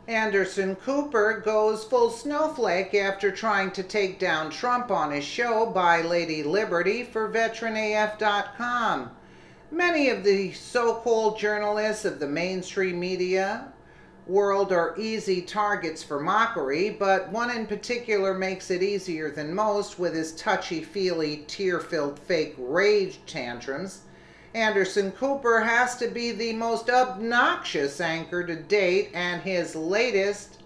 Anderson Cooper goes full snowflake after trying to take down Trump on his show by Lady Liberty for VeteranAF.com. Many of the so-called journalists of the mainstream media world are easy targets for mockery, but one in particular makes it easier than most with his touchy-feely, tear-filled fake rage tantrums. Anderson Cooper has to be the most obnoxious anchor to date, and his latest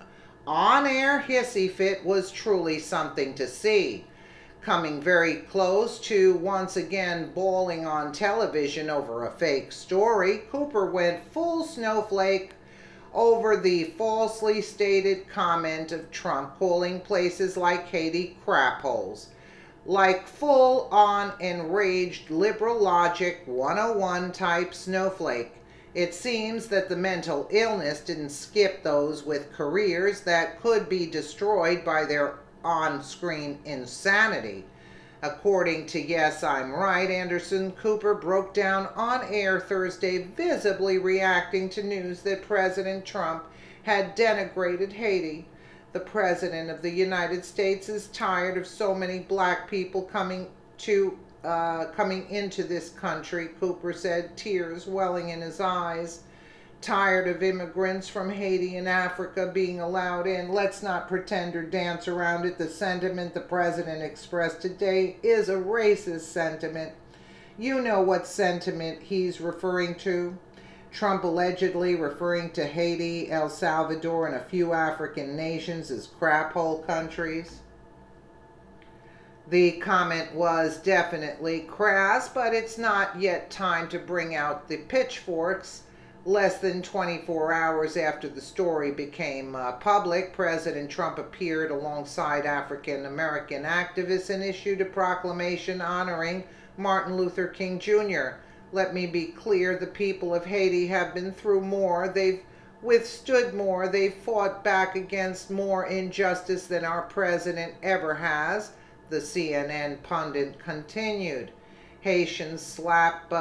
on-air hissy fit was truly something to see. Coming very close to once again bawling on television over a fake story, Cooper went full snowflake over the falsely stated comment of Trump calling places like Haiti crap holes. Like full-on enraged liberal logic 101 type snowflake. It seems that the mental illness didn't skip those with careers that could be destroyed by their on-screen insanity. According to Yes, I'm Right, Anderson Cooper broke down on air Thursday, visibly reacting to news that President Trump had denigrated Haiti. The President of the United States is tired of so many black people coming into this country, Cooper said, tears welling in his eyes. Tired of immigrants from Haiti and Africa being allowed in. Let's not pretend or dance around it. The sentiment the President expressed today is a racist sentiment. You know what sentiment he's referring to. Trump allegedly referring to Haiti, El Salvador, and a few African nations as crap hole countries. The comment was definitely crass, but it's not yet time to bring out the pitchforks. Less than 24 hours after the story became public, President Trump appeared alongside African American activists and issued a proclamation honoring Martin Luther King Jr. Let me be clear, the people of Haiti have been through more, they've withstood more, they've fought back against more injustice than our president ever has, the CNN pundit continued. Haitians slap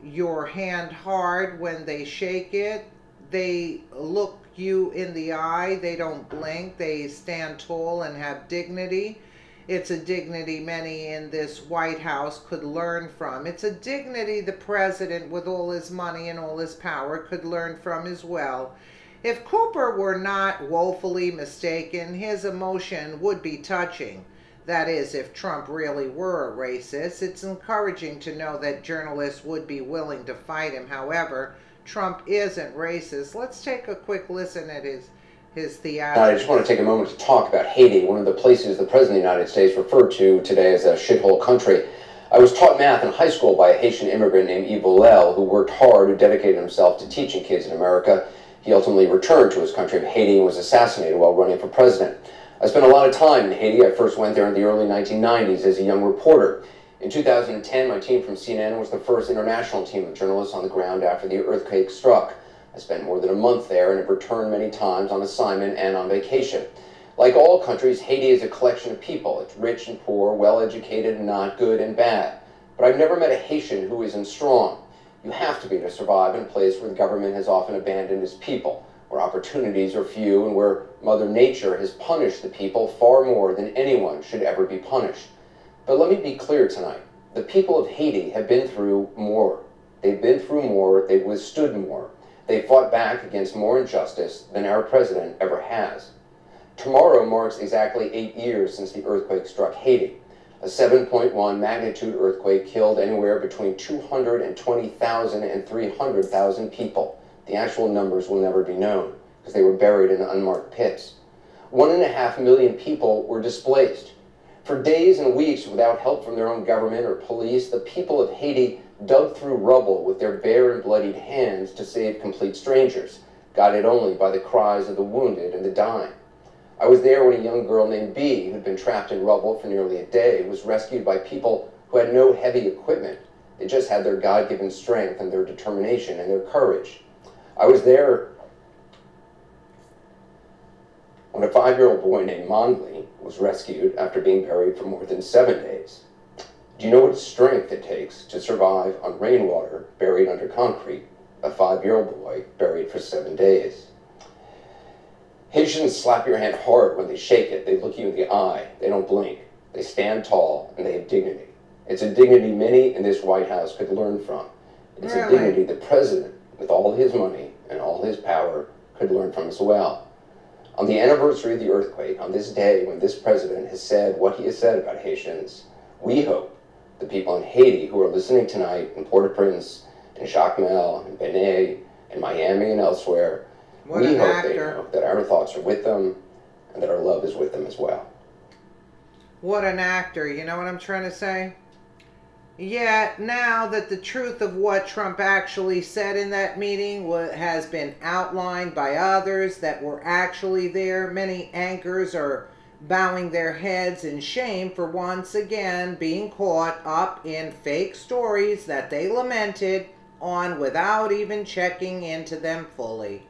your hand hard when they shake it. They look you in the eye. They don't blink. They stand tall and have dignity. It's a dignity many in this White House could learn from. It's a dignity the president, with all his money and all his power, could learn from as well. If Cooper were not woefully mistaken, his emotion would be touching. That is, if Trump really were a racist. It's encouraging to know that journalists would be willing to fight him. However, Trump isn't racist. Let's take a quick listen at his theatrics. I just want to take a moment to talk about Haiti, one of the places the President of the United States referred to today as a shithole country. I was taught math in high school by a Haitian immigrant named Yves Bollel, who worked hard, who dedicated himself to teaching kids in America. He ultimately returned to his country of Haiti and was assassinated while running for president. I spent a lot of time in Haiti. I first went there in the early 1990s as a young reporter. In 2010, my team from CNN was the first international team of journalists on the ground after the earthquake struck. I spent more than a month there and have returned many times on assignment and on vacation. Like all countries, Haiti is a collection of people. It's rich and poor, well-educated and not, good and bad. But I've never met a Haitian who isn't strong. You have to be to survive in a place where the government has often abandoned its people, where opportunities are few, and where Mother Nature has punished the people far more than anyone should ever be punished. But let me be clear tonight. The people of Haiti have been through more. They've been through more. They've withstood more. They fought back against more injustice than our president ever has. Tomorrow marks exactly 8 years since the earthquake struck Haiti. A 7.1 magnitude earthquake killed anywhere between 220,000 and 300,000 people. The actual numbers will never be known because they were buried in unmarked pits. 1.5 million people were displaced. For days and weeks, without help from their own government or police, the people of Haiti dug through rubble with their bare and bloodied hands to save complete strangers, guided only by the cries of the wounded and the dying. I was there when a young girl named Bee, who'd been trapped in rubble for nearly a day, was rescued by people who had no heavy equipment. They just had their God-given strength and their determination and their courage. I was there when a 5-year-old boy named Monley was rescued after being buried for more than 7 days. Do you know what strength it takes to survive on rainwater buried under concrete? A 5-year-old boy buried for 7 days. Haitians slap your hand hard when they shake it. They look you in the eye. They don't blink. They stand tall, and they have dignity. It's a dignity many in this White House could learn from. It's a dignity the president, with all his money and all his power, could learn from as well. On the anniversary of the earthquake, on this day when this president has said what he has said about Haitians, we hope the people in Haiti who are listening tonight in Port-au-Prince, in Jacmel, in Benet, in Miami, and elsewhere, we hope they know that our thoughts are with them and that our love is with them as well. What an actor, you know what I'm trying to say? Yet, now that the truth of what Trump actually said in that meeting has been outlined by others that were actually there, many anchors are bowing their heads in shame for once again being caught up in fake stories that they lamented on without even checking into them fully.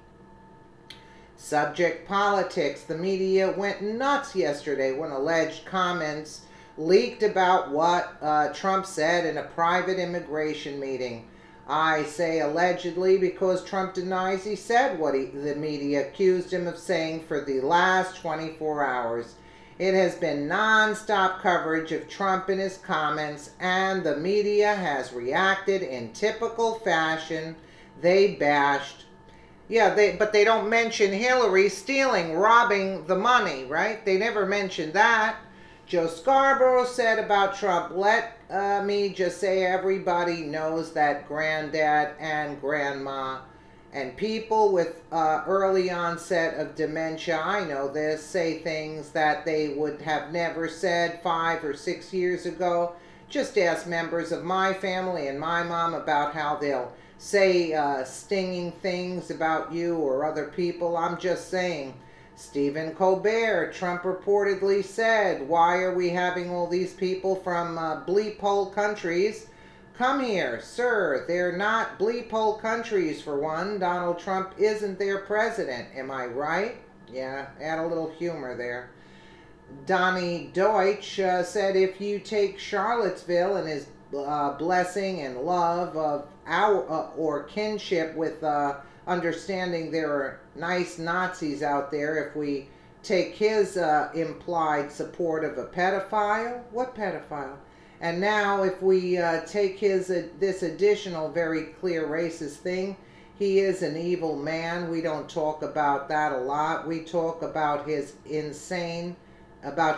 Subject politics. The media went nuts yesterday when alleged comments leaked about what Trump said in a private immigration meeting. I say allegedly because Trump denies he said what the media accused him of saying for the last 24 hours. It has been non-stop coverage of Trump and his comments, and the media has reacted in typical fashion. They bashed. But they don't mention Hillary stealing, robbing the money, right? They never mentioned that. Joe Scarborough said about Trump, let me just say everybody knows that granddad and grandma and people with early onset of dementia, I know this, say things that they would have never said 5 or 6 years ago. Just ask members of my family and my mom about how they'll say stinging things about you or other people. I'm just saying. Stephen Colbert, Trump reportedly said, why are we having all these people from bleep hole countries come here? Sir, they're not bleep hole countries for one. Donald Trump isn't their president. Am I right? Yeah, add a little humor there. Donnie Deutsch said if you take Charlottesville and his blessing and love of our or kinship with understanding there are nice Nazis out there, if we take his implied support of a pedophile, what pedophile? And now if we take his this additional very clear racist thing, he is an evil man. We don't talk about that a lot. We talk about his insane,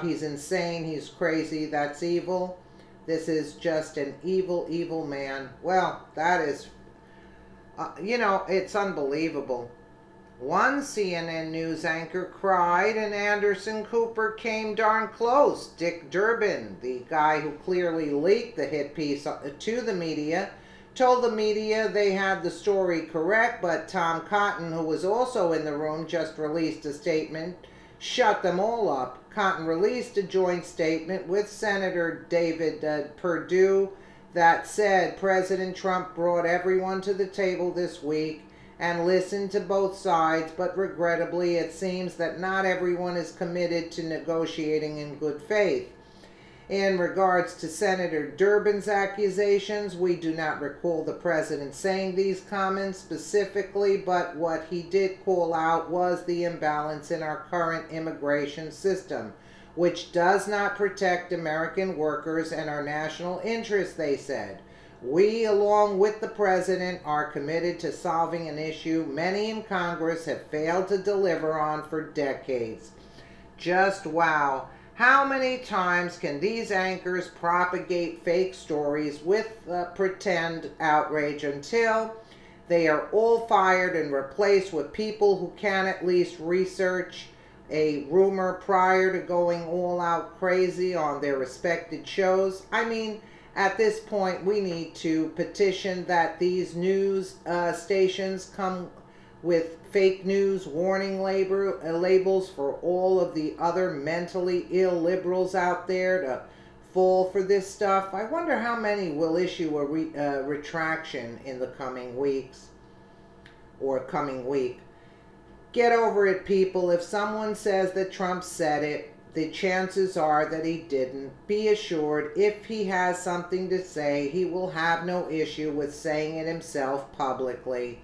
he's insane, he's crazy, that's evil. This is just an evil, evil man. Well, that is, you know, it's unbelievable. One CNN news anchor cried and Anderson Cooper came darn close. Dick Durbin, the guy who clearly leaked the hit piece to the media, told the media they had the story correct, but Tom Cotton, who was also in the room, just released a statement, shut them all up. Cotton released a joint statement with Senator David Perdue that said President Trump brought everyone to the table this week and listened to both sides, but regrettably it seems that not everyone is committed to negotiating in good faith. In regards to Senator Durbin's accusations, we do not recall the president saying these comments specifically, but what he did call out was the imbalance in our current immigration system, which does not protect American workers and our national interests, they said. We, along with the president, are committed to solving an issue many in Congress have failed to deliver on for decades. Just wow. How many times can these anchors propagate fake stories with pretend outrage until they are all fired and replaced with people who can at least research a rumor prior to going all out crazy on their respected shows? I mean, at this point, we need to petition that these news stations come with fake news warning labels for all of the other mentally ill liberals out there to fall for this stuff. I wonder how many will issue a retraction in the coming weeks or coming week. Get over it, people. If someone says that Trump said it, the chances are that he didn't. Be assured, if he has something to say, he will have no issue with saying it himself publicly.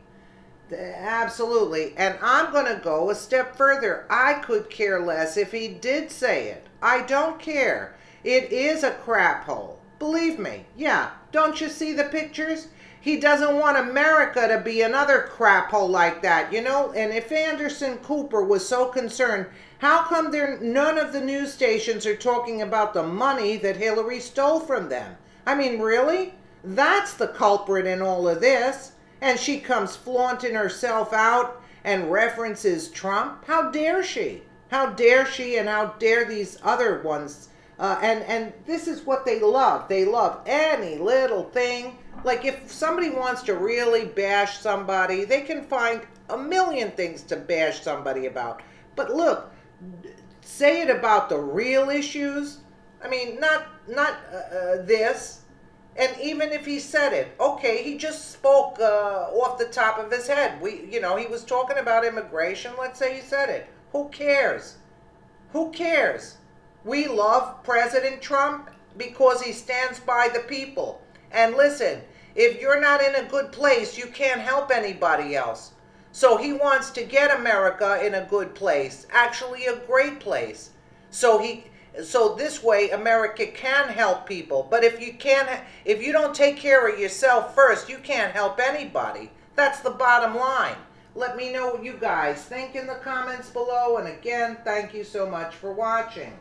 Absolutely. And I'm going to go a step further. I could care less if he did say it. I don't care. It is a crap hole. Believe me. Yeah. Don't you see the pictures? He doesn't want America to be another crap hole like that, you know? And if Anderson Cooper was so concerned, how come none of the news stations are talking about the money that Hillary stole from them? I mean, really? That's the culprit in all of this. And she comes flaunting herself out and references Trump. How dare she? How dare she, and how dare these other ones? And this is what they love. They love any little thing. Like if somebody wants to really bash somebody, they can find a million things to bash somebody about. But look, say it about the real issues. I mean, not this. And even if he said it, okay, he just spoke off the top of his head. He was talking about immigration. Let's say he said it. Who cares? Who cares? We love President Trump because he stands by the people. And listen, if you're not in a good place, you can't help anybody else. So he wants to get America in a good place, actually a great place. So this way America can help people. But if you don't take care of yourself first, you can't help anybody. That's the bottom line. Let me know what you guys think in the comments below. And again, thank you so much for watching.